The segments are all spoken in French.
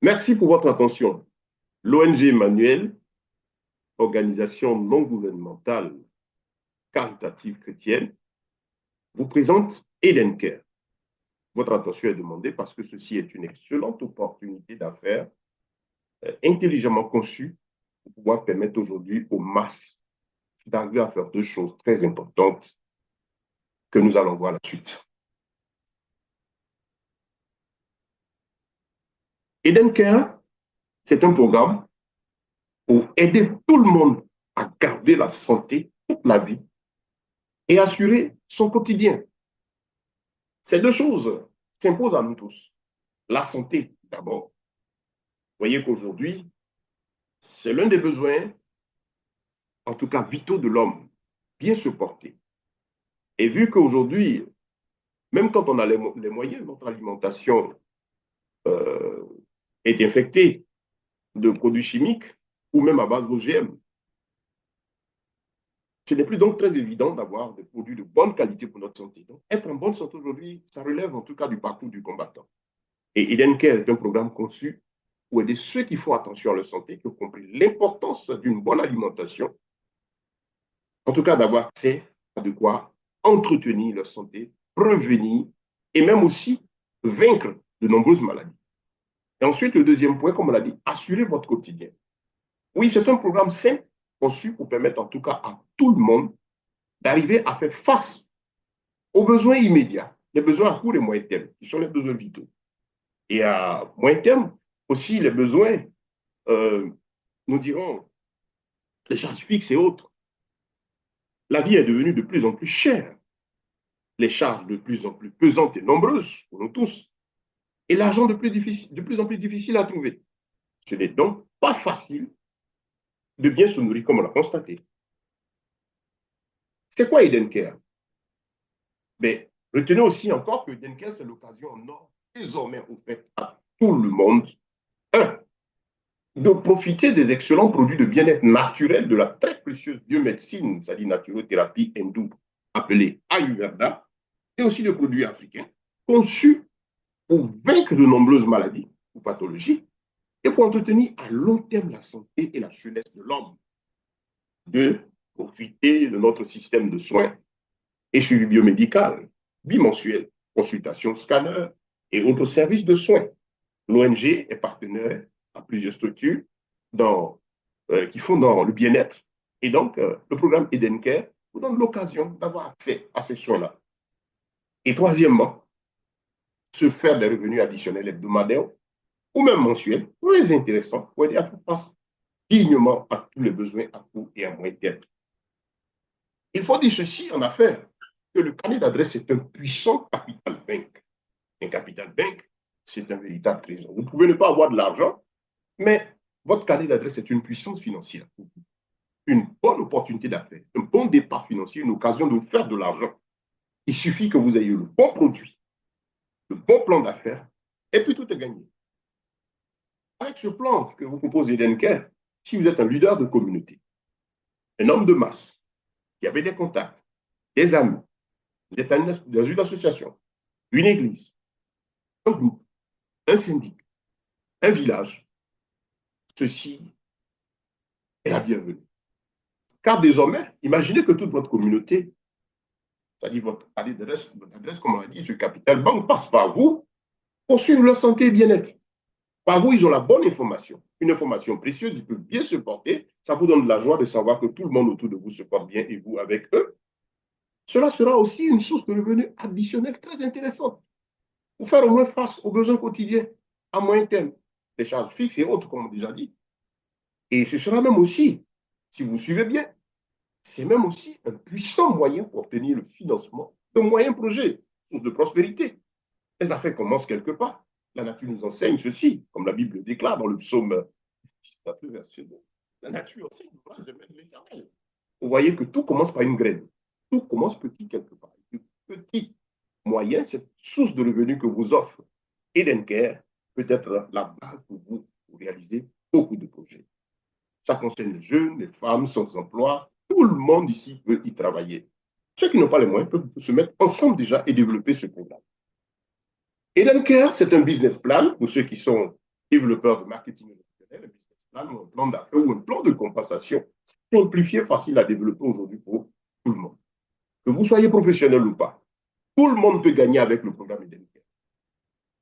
Merci pour votre attention. L'ONG Emmanuel, organisation non gouvernementale caritative chrétienne, vous présente Eden Care. Votre attention est demandée parce que ceci est une excellente opportunité d'affaires intelligemment conçue pour pouvoir permettre aujourd'hui aux masses d'arriver à faire deux choses très importantes que nous allons voir la suite. Eden Care, c'est un programme pour aider tout le monde à garder la santé toute la vie et assurer son quotidien. Ces deux choses s'imposent à nous tous. La santé, d'abord. Vous voyez qu'aujourd'hui, c'est l'un des besoins, en tout cas vitaux de l'homme, bien se porter. Et vu qu'aujourd'hui, même quand on a les moyens, notre alimentation est infectée de produits chimiques ou même à base d'OGM, ce n'est plus donc très évident d'avoir des produits de bonne qualité pour notre santé. Donc, être en bonne santé aujourd'hui, ça relève en tout cas du parcours du combattant. Et Eden Care est un programme conçu pour aider ceux qui font attention à leur santé, qui ont compris l'importance d'une bonne alimentation, en tout cas d'avoir accès à de quoi entretenir leur santé, prévenir et même aussi vaincre de nombreuses maladies. Et ensuite, le deuxième point, comme on l'a dit, assurer votre quotidien. Oui, c'est un programme simple, conçu pour permettre en tout cas à tout le monde d'arriver à faire face aux besoins immédiats, les besoins à court et moyen terme, qui sont les besoins vitaux. Et à moyen terme, aussi les besoins, nous dirons, les charges fixes et autres. La vie est devenue de plus en plus chère, les charges de plus en plus pesantes et nombreuses pour nous tous, et l'argent de plus en plus difficile à trouver. Ce n'est donc pas facile de bien se nourrir comme on l'a constaté. C'est quoi Eden Care? Mais retenez aussi encore que Eden Care, c'est l'occasion en or désormais offerte à tout le monde. Un, de profiter des excellents produits de bien-être naturel de la très précieuse biomédecine, c'est-à-dire naturothérapie hindoue, appelée Ayurveda, et aussi de produits africains, conçus pour vaincre de nombreuses maladies ou pathologies et pour entretenir à long terme la santé et la jeunesse de l'homme. Deux, profiter de notre système de soins et suivi biomédical, bimensuel, consultation scanner et autres services de soins. L'ONG est partenaire à plusieurs structures qui font dans le bien-être. Et donc, le programme Eden Care vous donne l'occasion d'avoir accès à ces soins-là. Et troisièmement, se faire des revenus additionnels hebdomadaires ou même mensuels, très intéressants pour aider à faire face dignement à tous les besoins à court et à moyen terme. Il faut dire ceci en affaires, que le carnet d'adresse est un puissant capital bank. Un capital bank, c'est un véritable trésor. Vous pouvez ne pas avoir de l'argent, mais votre carnet d'adresse est une puissance financière. Une bonne opportunité d'affaires, un bon départ financier, une occasion de vous faire de l'argent. Il suffit que vous ayez le bon produit, le bon plan d'affaires, et puis tout est gagné. Avec ce plan que vous propose Eden Care, si vous êtes un leader de communauté, un homme de masse, qui avait des contacts, des amis, vous êtes dans une association, une église, un groupe, un syndic, un village, ceci est la bienvenue. Car désormais, imaginez que toute votre communauté, c'est-à-dire votre adresse, comme on l'a dit, ce capital banque passe par vous pour suivre leur santé et bien-être. Par vous, ils ont la bonne information, une information précieuse, ils peuvent bien se porter. Ça vous donne de la joie de savoir que tout le monde autour de vous se porte bien et vous avec eux. Cela sera aussi une source de revenus additionnelle très intéressante pour faire au moins face aux besoins quotidiens à moyen terme, des charges fixes et autres, comme on a déjà dit. Et ce sera même aussi, si vous suivez bien, c'est même aussi un puissant moyen pour obtenir le financement de moyens projets, source de prospérité. Les affaires commencent quelque part. La nature nous enseigne ceci, comme la Bible déclare dans le psaume 19, verset 2. La nature enseigne l'ouvrage des mains de l'Éternel. Vous voyez que tout commence par une graine. Tout commence petit quelque part. Petit moyen, cette source de revenus que vous offre Eden Care peut être la base pour vous pour réaliser beaucoup de projets. Ça concerne les jeunes, les femmes sans emploi. Tout le monde ici peut y travailler. Ceux qui n'ont pas les moyens peuvent se mettre ensemble déjà et développer ce programme. Eden Care, c'est un business plan pour ceux qui sont développeur de marketing relationnel, un business plan ou un plan d'affaires ou un plan de compensation simplifié, facile à développer aujourd'hui pour tout le monde. Que vous soyez professionnel ou pas, tout le monde peut gagner avec le programme Edencare.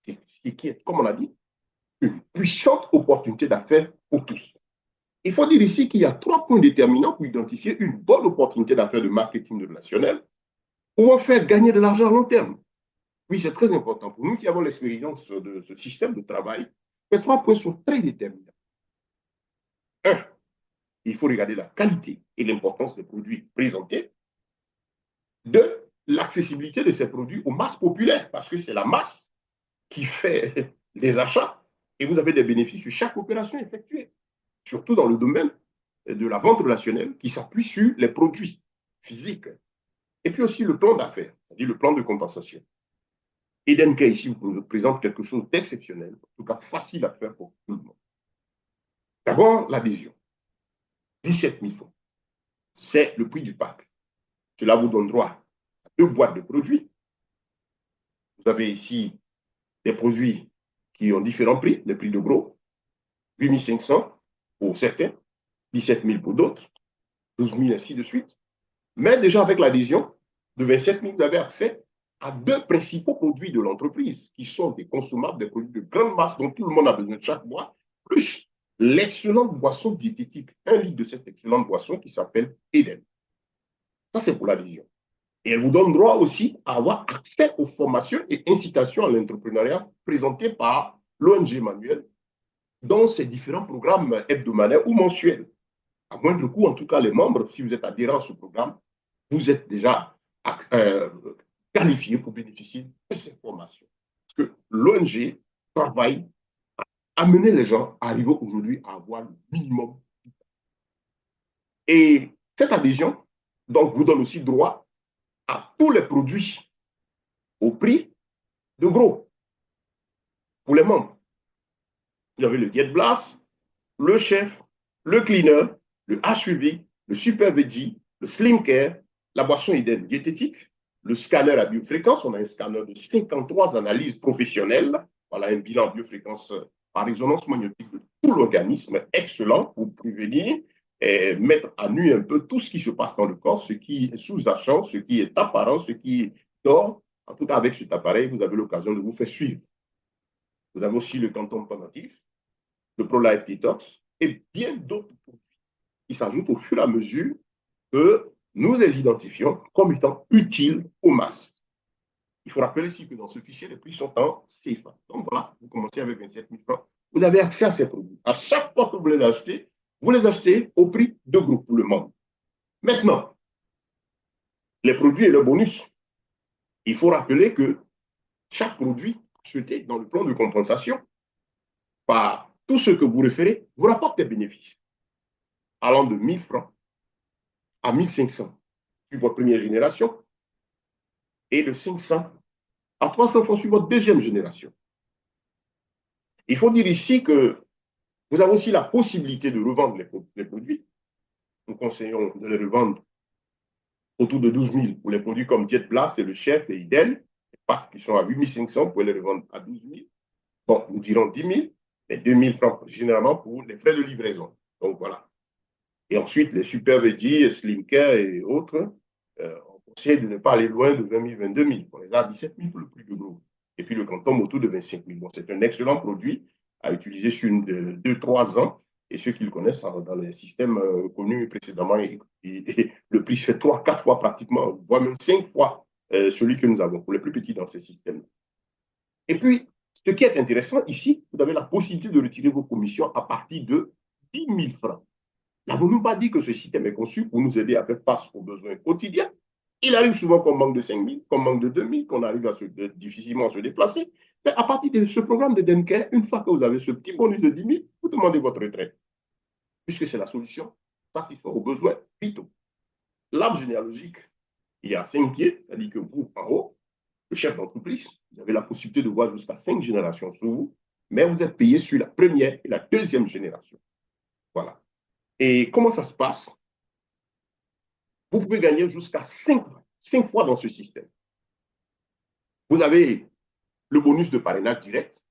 Ce qui est, comme on l'a dit, une puissante opportunité d'affaires pour tous. Il faut dire ici qu'il y a 3 points déterminants pour identifier une bonne opportunité d'affaires de marketing relationnel pour faire gagner de l'argent à long terme. Oui, c'est très important. Pour nous qui avons l'expérience de ce système de travail, ces 3 points sont très déterminants. Un, il faut regarder la qualité et l'importance des produits présentés. Deux, l'accessibilité de ces produits aux masses populaires, parce que c'est la masse qui fait les achats et vous avez des bénéfices sur chaque opération effectuée, surtout dans le domaine de la vente relationnelle qui s'appuie sur les produits physiques. Et puis aussi le plan d'affaires, c'est-à-dire le plan de compensation. Edencare ici vous présente quelque chose d'exceptionnel, en tout cas facile à faire pour tout le monde. D'abord, l'adhésion. 17 000 francs. C'est le prix du pack. Cela vous donne droit à 2 boîtes de produits. Vous avez ici des produits qui ont différents prix, les prix de gros, 8 500 pour certains, 17 000 pour d'autres, 12 000 ainsi de suite. Mais déjà avec l'adhésion de 27 000, vous avez accès à 2 principaux produits de l'entreprise, qui sont des consommables, des produits de grande masse dont tout le monde a besoin chaque mois, plus l'excellente boisson diététique, 1 litre de cette excellente boisson qui s'appelle Eden. Ça, c'est pour l'adhésion. Et elle vous donne droit aussi à avoir accès aux formations et incitations à l'entrepreneuriat présentées par l'ONG Manuel dans ses différents programmes hebdomadaires ou mensuels. À moindre coût, en tout cas, les membres, si vous êtes adhérent à ce programme, vous êtes déjà qualifié pour bénéficier de ces formations. Parce que l'ONG travaille à amener les gens à arriver aujourd'hui à avoir le minimum. Et cette adhésion, donc, vous donne aussi droit à tous les produits au prix de gros pour les membres. Vous avez le Diet Blast, le Chef, le Cleaner, le HUV, le Super Veggie, le Slim Care, la boisson Eden diététique, le scanner à biofréquence. On a un scanner de 53 analyses professionnelles. Voilà un bilan biofréquence par résonance magnétique de tout l'organisme, excellent pour prévenir et mettre à nu un peu tout ce qui se passe dans le corps, ce qui est sous-jacent, ce qui est apparent, ce qui dort. En tout cas, avec cet appareil, vous avez l'occasion de vous faire suivre. Vous avez aussi le canton pendatif, le Pro-Life Detox et bien d'autres produits qui s'ajoutent au fur et à mesure que nous les identifions comme étant utiles aux masses. Il faut rappeler ici que dans ce fichier, les prix sont en CFA. Donc voilà, vous commencez avec 27 000 francs. Vous avez accès à ces produits. À chaque fois que vous les achetez au prix de groupe pour le monde. Maintenant, les produits et le bonus. Il faut rappeler que chaque produit acheté dans le plan de compensation par tout ce que vous référez vous rapporte des bénéfices allant de 1 000 francs à 1 500 sur votre première génération et de 500 à 300 francs sur votre deuxième génération. Il faut dire ici que vous avez aussi la possibilité de revendre les produits. Nous conseillons de les revendre autour de 12 000 pour les produits comme Jet Blast et le Chef et Iden, les packs qui sont à 8 500, vous pouvez les revendre à 12 000. Bon, nous dirons 10 000, mais 2 000 francs généralement pour les frais de livraison. Donc voilà. Et ensuite, les Super Veggie, Slim Care et autres, on conseille de ne pas aller loin de 20 000, 22 000. On les a à 17 000 pour le prix de gros. Et puis le Quantum autour de 25 000. Bon, c'est un excellent produit à utiliser sur 2-3 ans. Et ceux qui le connaissent dans les systèmes connus précédemment, le prix se fait 3-4 fois pratiquement, voire même 5 fois celui que nous avons pour les plus petits dans ces systèmes. Et puis, ce qui est intéressant ici, vous avez la possibilité de retirer vos commissions à partir de 10 000 francs. N'avons-nous pas dit que ce système est conçu pour nous aider à faire face aux besoins quotidiens? Il arrive souvent qu'on manque de 5 000, qu'on manque de 2 000, qu'on arrive difficilement à se déplacer. Mais à partir de ce programme de Edencare, une fois que vous avez ce petit bonus de 10 000, vous demandez votre retraite, puisque c'est la solution satisfaire aux besoins vitaux. L'arbre généalogique, il y a 5 pieds, c'est-à-dire que vous, en haut, le chef d'entreprise, vous avez la possibilité de voir jusqu'à 5 générations sur vous, mais vous êtes payé sur la première et la deuxième génération. Voilà. Et comment ça se passe? Vous pouvez gagner jusqu'à 5 fois dans ce système. Vous avez le bonus de parrainage direct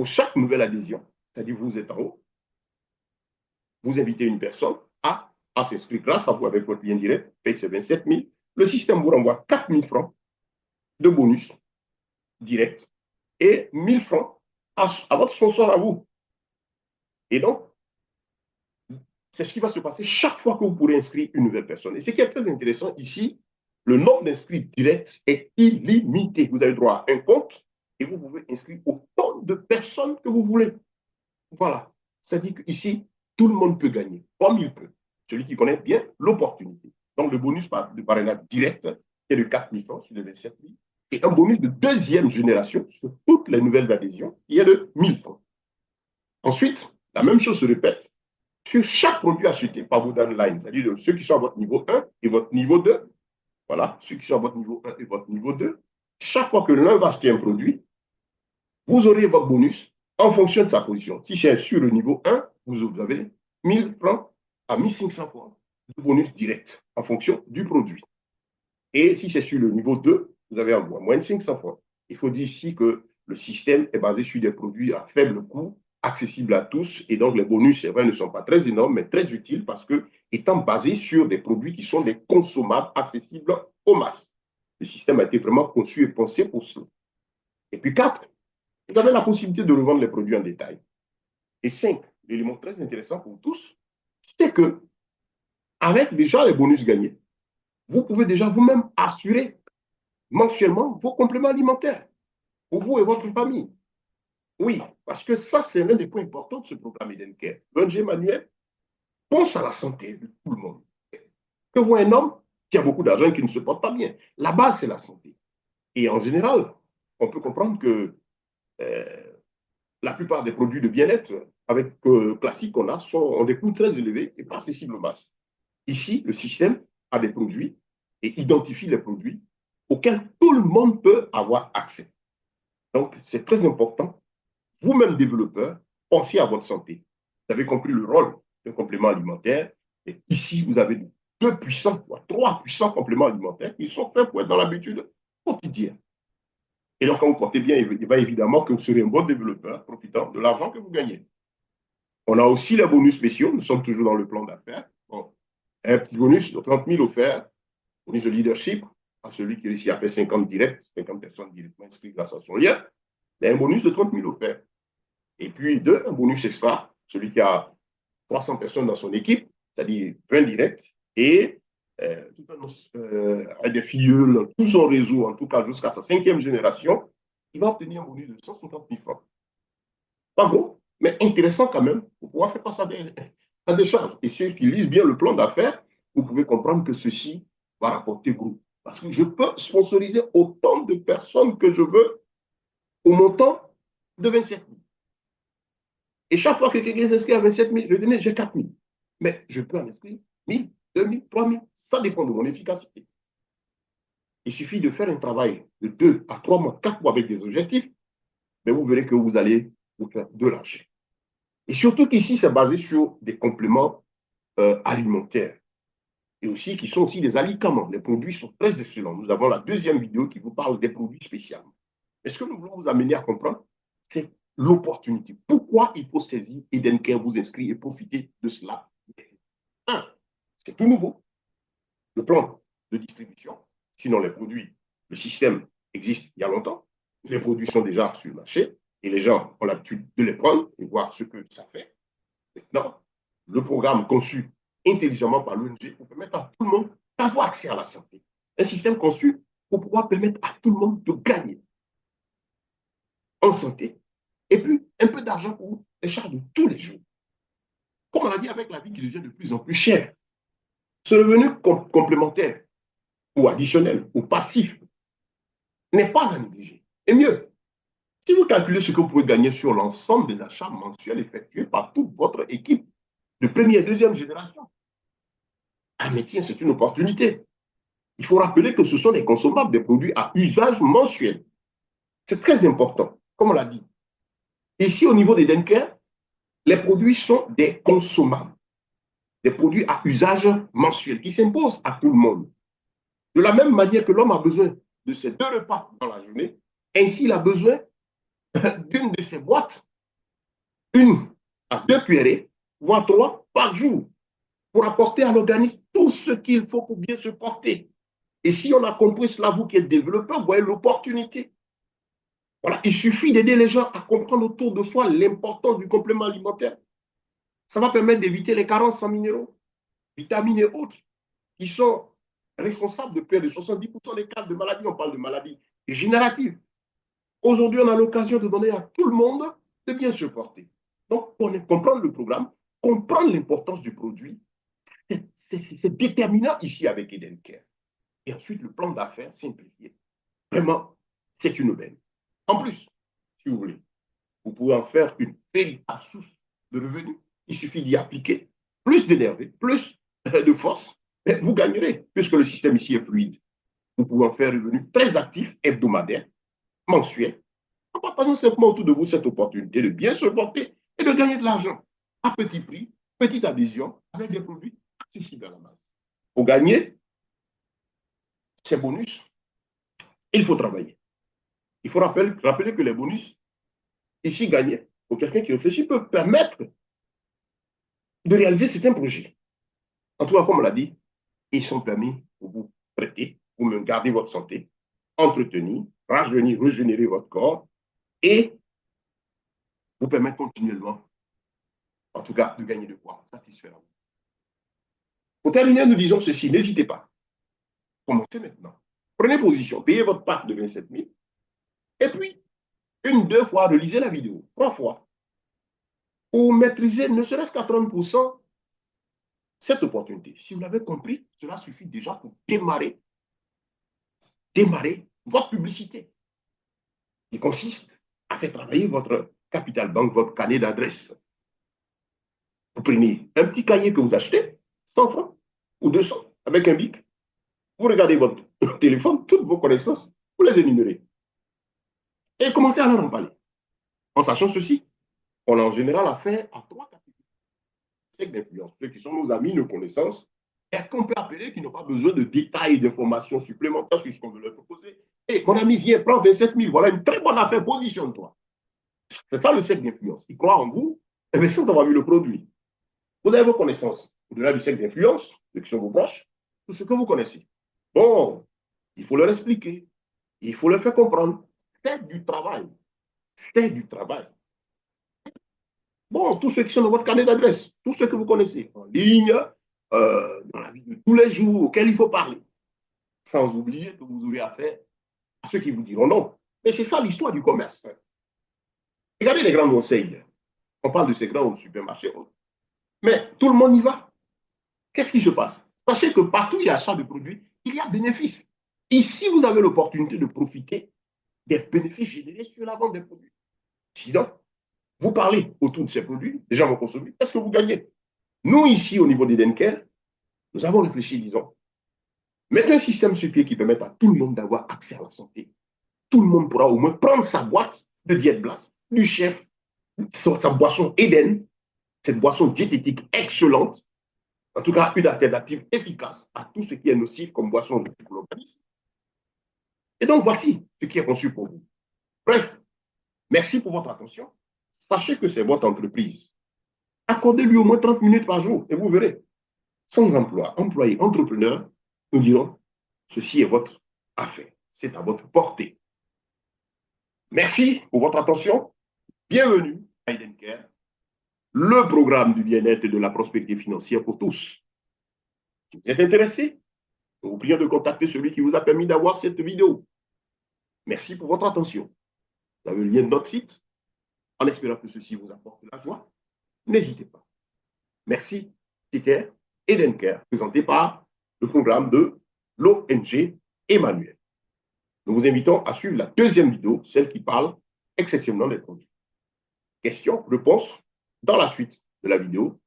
Pour chaque nouvelle adhésion, c'est-à-dire vous êtes en haut, vous invitez une personne à s'inscrire grâce à vous avec votre lien direct, paye ses 27 000. Le système vous renvoie 4 000 francs de bonus direct et 1 000 francs à votre sponsor à vous. Et donc, c'est ce qui va se passer chaque fois que vous pourrez inscrire une nouvelle personne. Et ce qui est très intéressant ici, le nombre d'inscrits directs est illimité. Vous avez droit à un compte et vous pouvez inscrire autant de personnes que vous voulez. Voilà. C'est-à-dire qu'ici, tout le monde peut gagner, comme il peut. Celui qui connaît bien l'opportunité. Donc, le bonus de parrainage direct est de 4 000 francs sur les 27 000. Et un bonus de deuxième génération sur toutes les nouvelles adhésions qui est de 1 000 francs. Ensuite, la même chose se répète sur chaque produit acheté par vos downlines, c'est-à-dire ceux qui sont à votre niveau 1 et votre niveau 2. Voilà, ceux qui sont à votre niveau 1 et votre niveau 2. Chaque fois que l'un va acheter un produit, vous aurez votre bonus en fonction de sa position. Si c'est sur le niveau 1, vous avez 1 000 francs à 1 500 francs de bonus direct en fonction du produit. Et si c'est sur le niveau 2, vous avez en moins de 500 francs. Il faut dire ici que le système est basé sur des produits à faible coût, accessibles à tous, et donc les bonus, c'est vrai, ne sont pas très énormes, mais très utiles parce que, étant basés sur des produits qui sont des consommables accessibles aux masses. Le système a été vraiment conçu et pensé pour cela. Et puis 4, vous avez la possibilité de revendre les produits en détail. Et 5, l'élément très intéressant pour tous, c'est que, avec déjà les bonus gagnés, vous pouvez déjà vous-même assurer mensuellement vos compléments alimentaires pour vous et votre famille. Oui, parce que ça, c'est l'un des points importants de ce programme Eden Care. L'ONG Manuel pense à la santé de tout le monde. Que voit un homme qui a beaucoup d'argent et qui ne se porte pas bien? La base, c'est la santé. Et en général, on peut comprendre que la plupart des produits de bien-être avec classiques qu'on a ont des coûts très élevés et pas accessibles aux masses. Ici, le système a des produits et identifie les produits auxquels tout le monde peut avoir accès. Donc, c'est très important. Vous-même, développeur, pensez à votre santé. Vous avez compris le rôle d'un complément alimentaire. Et ici, vous avez deux puissants, trois puissants compléments alimentaires qui sont faits pour être dans l'habitude quotidienne. Et donc, quand vous portez bien, il va évidemment que vous serez un bon développeur profitant de l'argent que vous gagnez. On a aussi les bonus spéciaux. Nous sommes toujours dans le plan d'affaires. Bon, un petit bonus de 30 000 offerts, bonus de leadership à celui qui réussit à faire 50 directs, 50 personnes directement inscrites grâce à son lien. Il y a un bonus de 30 000 offerts. Et puis, un bonus extra, celui qui a 300 personnes dans son équipe, c'est-à-dire 20 directs, et des filleuls, tout son réseau, en tout cas jusqu'à sa 5e génération, il va obtenir un bonus de 150 000 francs. Pas gros, mais intéressant quand même pour pouvoir faire face à des charges. Et ceux qui lisent bien le plan d'affaires, vous pouvez comprendre que ceci va rapporter gros. Parce que je peux sponsoriser autant de personnes que je veux au montant de 27 000. Et chaque fois que quelqu'un s'inscrit à 27 000, je dis, j'ai 4 000. Mais je peux en inscrire 1 000, 2 000, 3 000. Ça dépend de mon efficacité. Il suffit de faire un travail de 2 à 3 mois, 4 mois avec des objectifs, mais vous verrez que vous allez vous faire de l'argent. Et surtout qu'ici, c'est basé sur des compléments alimentaires et aussi qui sont aussi des alicaments. Les produits sont très excellents. Nous avons la deuxième vidéo qui vous parle des produits spéciaux. Mais ce que nous voulons vous amener à comprendre, c'est l'opportunité. Pourquoi il faut saisir Eden Care, vous inscrire et profiter de cela? Un, c'est tout nouveau. Le plan de distribution. Sinon, les produits, le système existe il y a longtemps. Les produits sont déjà sur le marché et les gens ont l'habitude de les prendre et voir ce que ça fait. Maintenant, le programme conçu intelligemment par l'ONG pour permettre à tout le monde d'avoir accès à la santé. Un système conçu pour pouvoir permettre à tout le monde de gagner en santé et puis un peu d'argent pour les charges de tous les jours. Comme on l'a dit, avec la vie qui devient de plus en plus chère, ce revenu complémentaire ou additionnel ou passif n'est pas à négliger. Et mieux, si vous calculez ce que vous pouvez gagner sur l'ensemble des achats mensuels effectués par toute votre équipe de première et deuxième génération, ah mais tiens, c'est une opportunité. Il faut rappeler que ce sont des consommables, des produits à usage mensuel. C'est très important, comme on l'a dit. Ici, au niveau des Denker, les produits sont des consommables, des produits à usage mensuel qui s'imposent à tout le monde. De la même manière que l'homme a besoin de ces 2 repas dans la journée, ainsi il a besoin d'une de ces boîtes 1 à 2 cuillerées, voire 3 par jour, pour apporter à l'organisme tout ce qu'il faut pour bien se porter. Et si on a compris cela, vous qui êtes développeur, vous voyez l'opportunité. Voilà, il suffit d'aider les gens à comprendre autour de soi l'importance du complément alimentaire. Ça va permettre d'éviter les carences en minéraux, vitamines et autres, qui sont responsables de près de 70% des cas de maladies. On parle de maladies génératives. Aujourd'hui, on a l'occasion de donner à tout le monde de bien se porter. Donc, comprendre le programme, comprendre l'importance du produit, c'est déterminant ici avec Eden Care. Et ensuite, le plan d'affaires simplifié. Vraiment, c'est une aubaine. En plus, si vous voulez, vous pouvez en faire une véritable source de revenus. Il suffit d'y appliquer plus d'énergie, plus de force. Vous gagnerez, puisque le système ici est fluide. Vous pouvez en faire un revenu très actif, hebdomadaire, mensuel, en partageant simplement autour de vous cette opportunité de bien se porter et de gagner de l'argent à petit prix, petite adhésion, avec des produits accessibles à la base. Pour gagner ces bonus, il faut travailler. Il faut rappeler que les bonus ici gagnés, pour quelqu'un qui réfléchit, peuvent permettre de réaliser certains projets. En tout cas, comme on l'a dit, ils sont permis pour vous traiter, pour même garder votre santé, entretenir, rajeunir, régénérer votre corps et vous permettre continuellement, en tout cas, de gagner de quoi satisfaire. Pour terminer, nous disons ceci, n'hésitez pas. Commencez maintenant. Prenez position, payez votre pack de 27 000 et puis, 1, 2 fois, relisez la vidéo, 3 fois, pour maîtriser ne serait-ce qu'à 30% cette opportunité. Si vous l'avez compris, cela suffit déjà pour démarrer votre publicité, qui consiste à faire travailler votre capital banque, votre carnet d'adresse. Vous prenez un petit cahier que vous achetez, 100 francs ou 200, avec un bic. Vous regardez votre téléphone, toutes vos connaissances, vous les énumérez. Et commencez à leur en parler. En sachant ceci, on a en général affaire à 3 catégories d'influence. Ceux qui sont nos amis, nos connaissances, et qu'on peut appeler qui n'ont pas besoin de détails, d'informations supplémentaires sur ce qu'on veut leur proposer. Et mon ami, viens, prends 27 000, voilà une très bonne affaire, positionne-toi. C'est ça le cercle d'influence. Ils croient en vous, et bien sans avoir vu le produit. Vous avez vos connaissances. Au-delà du cercle d'influence, ceux qui sont vos proches, tout ce que vous connaissez. Bon, il faut leur expliquer. Il faut leur faire comprendre. C'est du travail. C'est du travail. Bon, tous ceux qui sont dans votre carnet d'adresse, tous ceux que vous connaissez, en ligne, dans la vie de tous les jours, auxquels il faut parler. Sans oublier que vous aurez affaire à ceux qui vous diront non. Mais c'est ça l'histoire du commerce. Regardez les grandes enseignes. On parle de ces grands supermarchés. Mais tout le monde y va. Qu'est-ce qui se passe? Sachez que partout où il y a achat de produits, il y a bénéfice. Ici, vous avez l'opportunité de profiter des bénéfices générés sur la vente des produits. Sinon, vous parlez autour de ces produits, les gens vont consommer, qu'est-ce que vous gagnez? Nous, ici, au niveau des Denker, nous avons réfléchi, disons, mettre un système sur pied qui permette à tout le monde d'avoir accès à la santé. Tout le monde pourra au moins prendre sa boîte de Diète Blast, du chef, sa boisson Eden, cette boisson diététique excellente, en tout cas une alternative efficace à tout ce qui est nocif comme boisson pour l'organisme. Et donc, voici ce qui est conçu pour vous. Bref, merci pour votre attention. Sachez que c'est votre entreprise. Accordez-lui au moins 30 minutes par jour et vous verrez. Sans emploi, employé, entrepreneur, nous dirons, ceci est votre affaire. C'est à votre portée. Merci pour votre attention. Bienvenue à Eden Care, le programme du bien-être et de la prospérité financière pour tous. Si vous êtes intéressé, nous vous prions de contacter celui qui vous a permis d'avoir cette vidéo. Merci pour votre attention. Vous avez le lien de notre site. En espérant que ceci vous apporte la joie, n'hésitez pas. Merci. C'était Eden Care, présenté par le programme de l'ONG Emmanuel. Nous vous invitons à suivre la deuxième vidéo, celle qui parle exceptionnellement des produits. Questions, réponses dans la suite de la vidéo.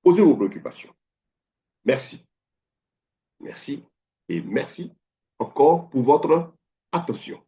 Posez vos préoccupations. Merci. Merci et merci encore pour votre attention.